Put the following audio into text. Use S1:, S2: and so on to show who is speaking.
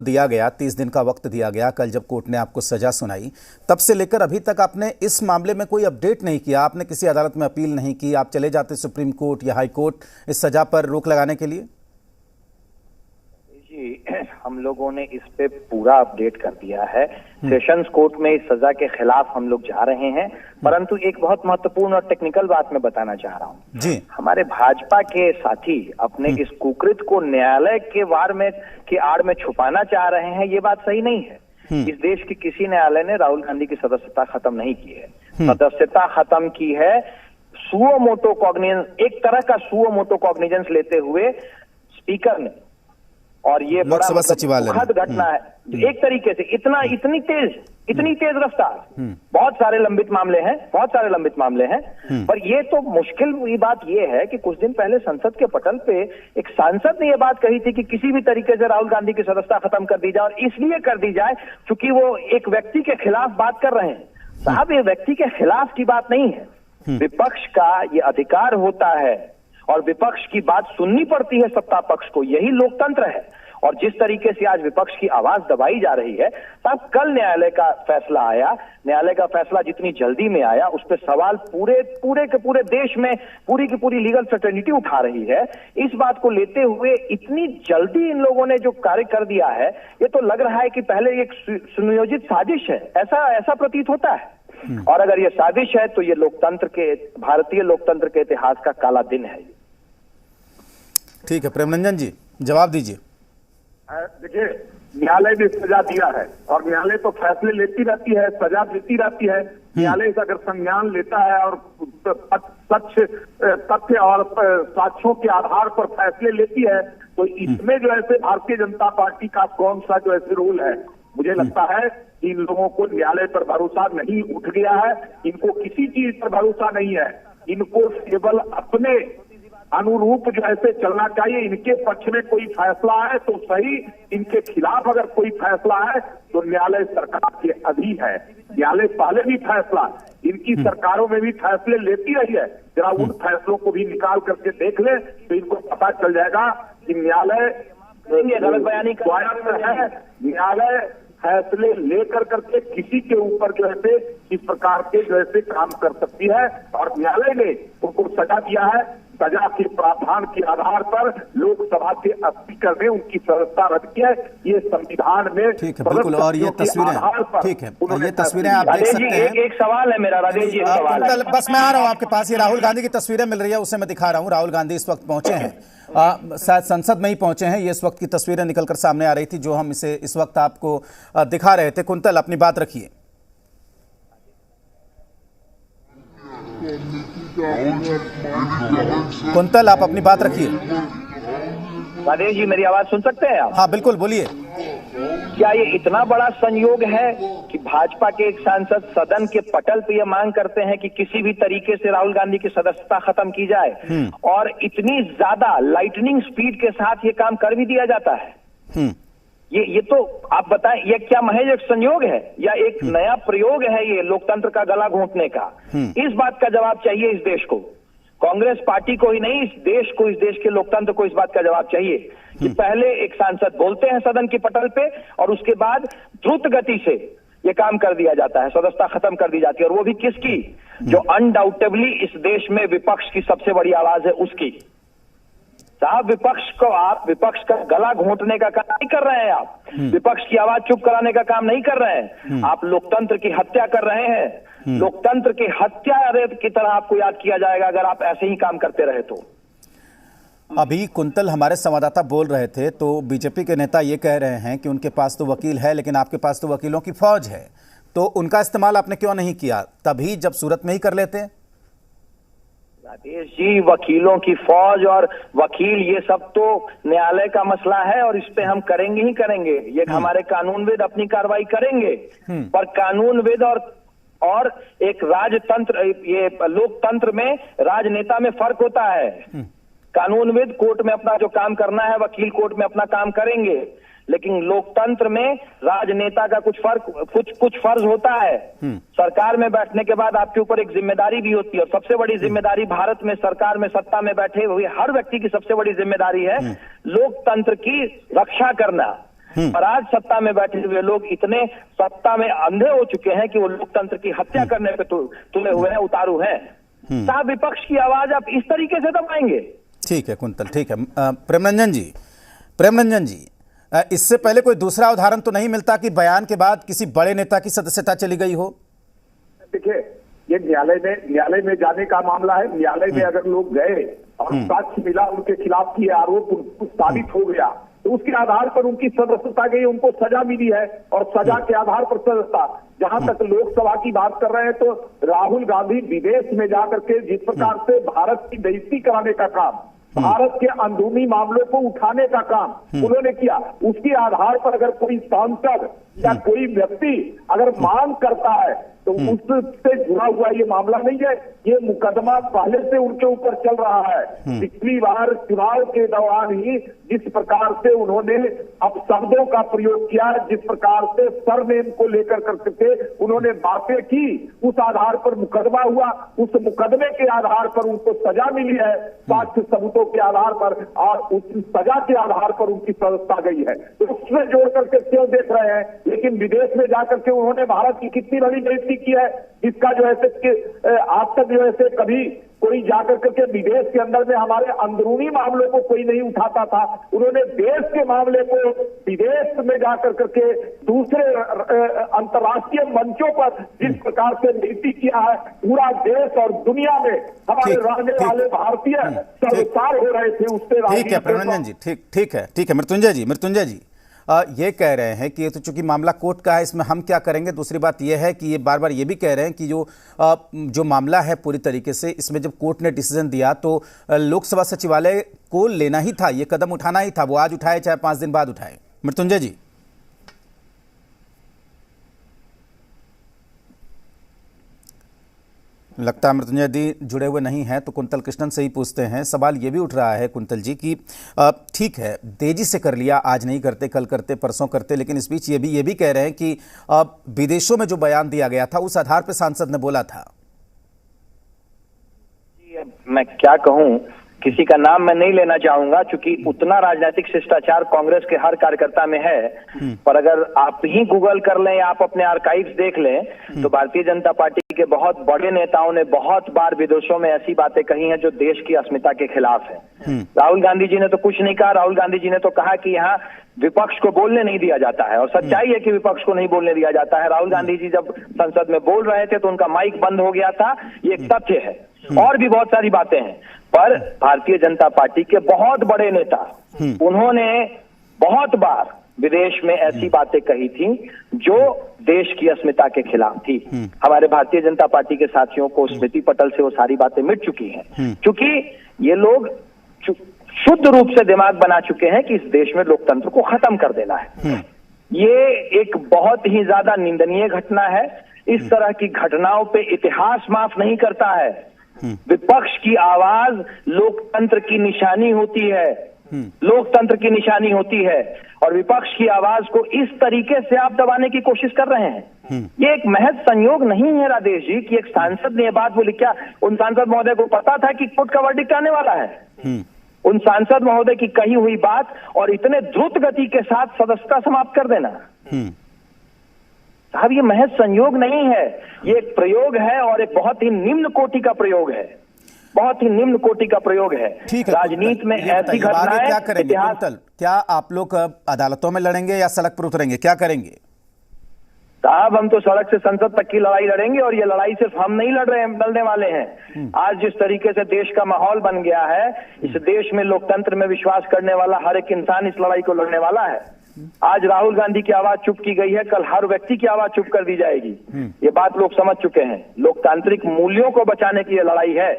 S1: दिया गया, 30 दिन का वक्त दिया गया, कल जब कोर्ट ने आपको सजा सुनाई, तब से लेकर अभी तक आपने इस मामले में कोई अपडेट नहीं किया, आपने किसी अदालत में अपील नहीं की, आप चले जाते सुप्रीम कोर्ट या हाई कोर्ट इस सजा पर रोक लगाने के लिए?
S2: जी, हम लोगों ने इस पे पूरा अपडेट कर दिया है। सेशंस कोर्ट में इस सजा के खिलाफ हम लोग जा रहे हैं, परंतु एक बहुत महत्वपूर्ण और टेक्निकल बात मैं बताना चाह रहा हूँ जी। हमारे भाजपा के साथी अपने इस कुकृत को न्यायालय के वार में की आड़ में छुपाना चाह रहे हैं, ये बात सही नहीं है। इस देश के किसी न्यायालय ने राहुल गांधी की सदस्यता खत्म नहीं की है। सदस्यता खत्म की है सुओ मोटो कॉग्निजेंस, एक तरह का सुओ मोटो कॉग्निजेंस लेते हुए स्पीकर ने, और ये बड़ा दुखद घटना है। एक तरीके से इतनी तेज रफ्तार, बहुत सारे लंबित मामले हैं, पर ये तो मुश्किल बात ये है कि कुछ दिन पहले संसद के पटल पे एक सांसद ने ये बात कही थी कि किसी भी तरीके से राहुल गांधी की सदस्यता खत्म कर दी जाए, और इसलिए कर दी जाए क्योंकि वो एक व्यक्ति के खिलाफ बात कर रहे हैं। साहब, ये व्यक्ति के खिलाफ की बात नहीं है, विपक्ष का ये अधिकार होता है और विपक्ष की बात सुननी पड़ती है सत्ता पक्ष को, यही लोकतंत्र है। और जिस तरीके से आज विपक्ष की आवाज दबाई जा रही है, तब कल न्यायालय का फैसला आया, न्यायालय का फैसला जितनी जल्दी में आया उस पर सवाल पूरे के पूरे देश में पूरी की पूरी लीगल सर्टेनिटी उठा रही है। इस बात को लेते हुए इतनी जल्दी इन लोगों ने जो कार्य कर दिया है, ये तो लग रहा है कि पहले एक सुनियोजित साजिश है, ऐसा प्रतीत होता है। और अगर ये साजिश है तो ये भारतीय लोकतंत्र के इतिहास का काला दिन है।
S1: ठीक है, प्रेमरंजन जी जवाब दीजिए।
S3: देखिए, न्यायालय ने सजा दिया है और न्यायालय तो फैसले लेती रहती है, सजा देती रहती है। न्यायालय से अगर संज्ञान लेता है और तथ्य और साक्ष्यों के आधार पर फैसले लेती है, तो इसमें जो ऐसे भारतीय जनता पार्टी का कौन सा जो ऐसे रोल है? मुझे लगता है इन लोगों को न्यायालय पर भरोसा नहीं उठ गया है, इनको किसी चीज पर भरोसा नहीं है। इनको केवल अपने अनुरूप जो ऐसे चलना चाहिए। इनके पक्ष में कोई फैसला है तो सही, इनके खिलाफ अगर कोई फैसला है तो न्यायालय सरकार के अधीन है। न्यायालय पहले भी फैसला इनकी सरकारों में भी फैसले लेती रही है। जरा उन फैसलों को भी निकाल करके देख ले तो इनको पता चल जाएगा कि न्यायालय गलत बयानी है। न्यायालय फैसले लेकर करके किसी के ऊपर जो है इस प्रकार के जो है काम कर सकती है, और न्यायालय ने उनको सजा दिया है। सजा के प्रावधान के आधार पर लोकसभा के स्पीकर ने उनकी सदस्यता रद्द की है। ये संविधान में
S1: ठीक है, बिल्कुल। और ये तस्वीरें, ठीक है, ये तस्वीरें आप देख सकते हैं।
S2: एक सवाल है मेरा, राजेश जी,
S1: बस मैं आ रहा हूँ आपके पास। ये राहुल गांधी की तस्वीरें मिल रही है, उसे मैं दिखा रहा हूँ। राहुल गांधी इस वक्त पहुंचे हैं, शायद संसद में ही पहुंचे हैं। ये इस वक्त की तस्वीरें निकलकर सामने आ रही थी जो हम इसे इस वक्त आपको दिखा रहे थे। कुंतल, अपनी बात रखिए। कुंतल, आप अपनी बात रखिए।
S2: राजेश जी, मेरी आवाज सुन सकते हैं आप?
S1: हाँ बिल्कुल, बोलिए।
S2: क्या ये इतना बड़ा संयोग है कि भाजपा के एक सांसद सदन के पटल पे ये मांग करते हैं कि किसी भी तरीके से राहुल गांधी की सदस्यता खत्म की जाए, और इतनी ज्यादा लाइटनिंग स्पीड के साथ ये काम कर भी दिया जाता है? ये तो आप बताएं, ये क्या महज एक संयोग है या एक नया प्रयोग है ये लोकतंत्र का गला घोंटने का? इस बात का जवाब चाहिए इस देश को, कांग्रेस पार्टी को ही नहीं, इस देश को, इस देश के लोकतंत्र को इस बात का जवाब चाहिए कि पहले एक सांसद बोलते हैं सदन के पटल पे और उसके बाद द्रुत गति से ये काम कर दिया जाता है, सदस्यता खत्म कर दी जाती है, और वो भी किसकी? जो अनडाउटेबली इस देश में विपक्ष की सबसे बड़ी आवाज है उसकी। साहब, विपक्ष का गला घोंटने का काम नहीं कर रहे हैं आप, विपक्ष की आवाज चुप कराने का काम नहीं कर रहे हैं, आप लोकतंत्र की हत्या कर रहे हैं। लोकतंत्र की हत्या की तरह आपको याद किया जाएगा अगर आप ऐसे ही काम करते रहे तो।
S1: अभी कुंतल, हमारे संवाददाता बोल रहे थे तो बीजेपी के नेता ये कह रहे हैं कि उनके पास तो वकील है, लेकिन आपके पास तो वकीलों की फौज है, तो उनका इस्तेमाल आपने क्यों नहीं किया तभी जब सूरत में ही कर लेते?
S2: राजेश जी, वकीलों की फौज और वकील ये सब तो न्यायालय का मसला है और इस पे हम करेंगे ही करेंगे। ये हमारे कानूनविद अपनी कार्रवाई करेंगे, पर कानूनविद और एक राजतंत्र, ये लोकतंत्र में राजनेता में फर्क होता है। कानूनविद कोर्ट में अपना जो काम करना है, वकील कोर्ट में अपना काम करेंगे, लेकिन लोकतंत्र में राजनेता का कुछ फर्ज होता है। सरकार में बैठने के बाद आपके ऊपर एक जिम्मेदारी भी होती है, और सबसे बड़ी जिम्मेदारी भारत में सरकार में सत्ता में बैठे हुए हर व्यक्ति की सबसे बड़ी जिम्मेदारी है लोकतंत्र की रक्षा करना। और आज सत्ता में बैठे हुए लोग इतने सत्ता में अंधे हो चुके हैं कि वो लोकतंत्र की हत्या करने पे तुले हुए हैं, उतारू हैं। साहब, विपक्ष की आवाज आप इस तरीके से दबाएंगे?
S1: ठीक है कुंतल, ठीक है। प्रेमरंजन जी, इससे पहले कोई दूसरा उदाहरण तो नहीं मिलता कि बयान के बाद किसी बड़े नेता की सदस्यता चली गई हो?
S3: देखिए, ये न्यायालय में जाने का मामला है। न्यायालय में अगर लोग गए और साक्ष्य मिला उनके खिलाफ किए आरोप साबित हो गया तो उसके आधार पर उनकी सदस्यता गई, उनको सजा मिली है और सजा के आधार पर सदस्यता। जहां तक लोकसभा की बात कर रहे हैं तो राहुल गांधी विदेश में जाकर के जिस प्रकार से भारत की बेइज्जती कराने का काम, भारत के अंदरूनी मामलों को उठाने का काम उन्होंने किया, उसके आधार पर अगर कोई सांसद या कोई व्यक्ति अगर मांग करता है तो उससे जुड़ा हुआ ये मामला नहीं है। ये मुकदमा पहले से उनके ऊपर चल रहा है। पिछली बार चुनाव के दौरान ही जिस प्रकार से उन्होंने अपशब्दों का प्रयोग किया, जिस प्रकार से सरनेम को लेकर करके उन्होंने बातें की, उस आधार पर मुकदमा हुआ। उस मुकदमे के आधार पर उनको सजा मिली है, साक्ष्य सबूतों के आधार पर, और उस सजा के आधार पर उनकी सदस्यता गई है। तो उसमें जोड़ करके क्यों देख रहे हैं? लेकिन विदेश में जाकर के उन्होंने भारत की कितनी बड़ी बेइज्जती की है, इसका जो है आज तक जो है कभी कोई जाकर करके विदेश के अंदर में हमारे अंदरूनी मामलों को कोई नहीं उठाता था। उन्होंने देश के मामले को विदेश में जाकर करके दूसरे अंतर्राष्ट्रीय मंचों पर जिस प्रकार से नीति किया है, पूरा देश और दुनिया में हमारे रहने वाले भारतीय सर्वसार हो रहे थे उससे।
S1: ठीक है प्रेमरंजन जी, ठीक है। मृत्युंजय जी, ये कह रहे हैं कि ये तो चूंकि मामला कोर्ट का है, इसमें हम क्या करेंगे। दूसरी बात ये है कि ये बार बार ये भी कह रहे हैं कि जो मामला है पूरी तरीके से, इसमें जब कोर्ट ने डिसीजन दिया तो लोकसभा सचिवालय को लेना ही था, ये कदम उठाना ही था। वो आज उठाए चाहे 5 दिन बाद उठाए। मृत्युंजय जी, लगता है मृत्युंजय जी जुड़े हुए नहीं हैं, तो कुंतल कृष्णन से ही पूछते हैं। सवाल ये भी उठ रहा है कुंतल जी कि ठीक है, तेजी से कर लिया, आज नहीं करते, कल करते, परसों करते, लेकिन इस बीच ये भी कह रहे हैं कि विदेशों में जो बयान दिया गया था उस आधार पर सांसद ने बोला था।
S2: मैं क्या कहूं, किसी का नाम मैं नहीं लेना चाहूंगा क्योंकि उतना राजनीतिक शिष्टाचार कांग्रेस के हर कार्यकर्ता में है। पर अगर आप ही गूगल कर लें, आप अपने आर्काइव्स देख लें, तो भारतीय जनता पार्टी के बहुत बड़े नेताओं ने बहुत बार विदेशों में ऐसी बातें कही हैं जो देश की अस्मिता के खिलाफ है। राहुल गांधी जी ने तो कुछ नहीं कहा। राहुल गांधी जी ने तो कहा कि यहाँ विपक्ष को बोलने नहीं दिया जाता है, और सच्चाई है कि विपक्ष को नहीं बोलने दिया जाता है। राहुल गांधी जी जब संसद में बोल रहे थे तो उनका माइक बंद हो गया था, ये एक तथ्य है। और भी बहुत सारी बातें हैं, पर भारतीय जनता पार्टी के बहुत बड़े नेता, उन्होंने बहुत बार विदेश में ऐसी बातें कही थी जो देश की अस्मिता के खिलाफ थी। हमारे भारतीय जनता पार्टी के साथियों को स्मृति पटल से वो सारी बातें मिट चुकी हैं, क्योंकि ये लोग शुद्ध रूप से दिमाग बना चुके हैं कि इस देश में लोकतंत्र को खत्म कर देना है। ये एक बहुत ही ज्यादा निंदनीय घटना है। इस तरह की घटनाओं पे इतिहास माफ नहीं करता है। विपक्ष की आवाज लोकतंत्र की निशानी होती है, लोकतंत्र की निशानी होती है, और विपक्ष की आवाज को इस तरीके से आप दबाने की कोशिश कर रहे हैं। ये एक महज संयोग नहीं है राजेश जी कि एक सांसद ने यह बात बोली। क्या उन सांसद महोदय को पता था कि कोर्ट का वर्डिक्ट आने वाला है? उन सांसद महोदय की कही हुई बात और इतने द्रुत गति के साथ सदस्यता समाप्त कर देना, साहब ये महज संयोग नहीं है, ये एक प्रयोग है, और एक बहुत ही निम्न कोटि का प्रयोग है, बहुत ही निम्न कोटि का प्रयोग है। राजनीति में ऐसी घटनाएं
S1: क्या करेंगे कुंतल? क्या आप लोग अदालतों में लड़ेंगे या सड़क पर उतरेंगे? क्या करेंगे?
S2: साहब हम तो सड़क से संसद तक की लड़ाई लड़ेंगे, और ये लड़ाई सिर्फ हम नहीं लड़ने वाले हैं। आज जिस तरीके से देश का माहौल बन गया है, इस देश में लोकतंत्र में विश्वास करने वाला हर एक इंसान इस लड़ाई को लड़ने वाला है। आज राहुल गांधी की आवाज चुप की गई है, कल हर व्यक्ति की आवाज चुप कर दी जाएगी। ये बात लोग समझ चुके हैं। लोकतांत्रिक मूल्यों को बचाने की ये लड़ाई है।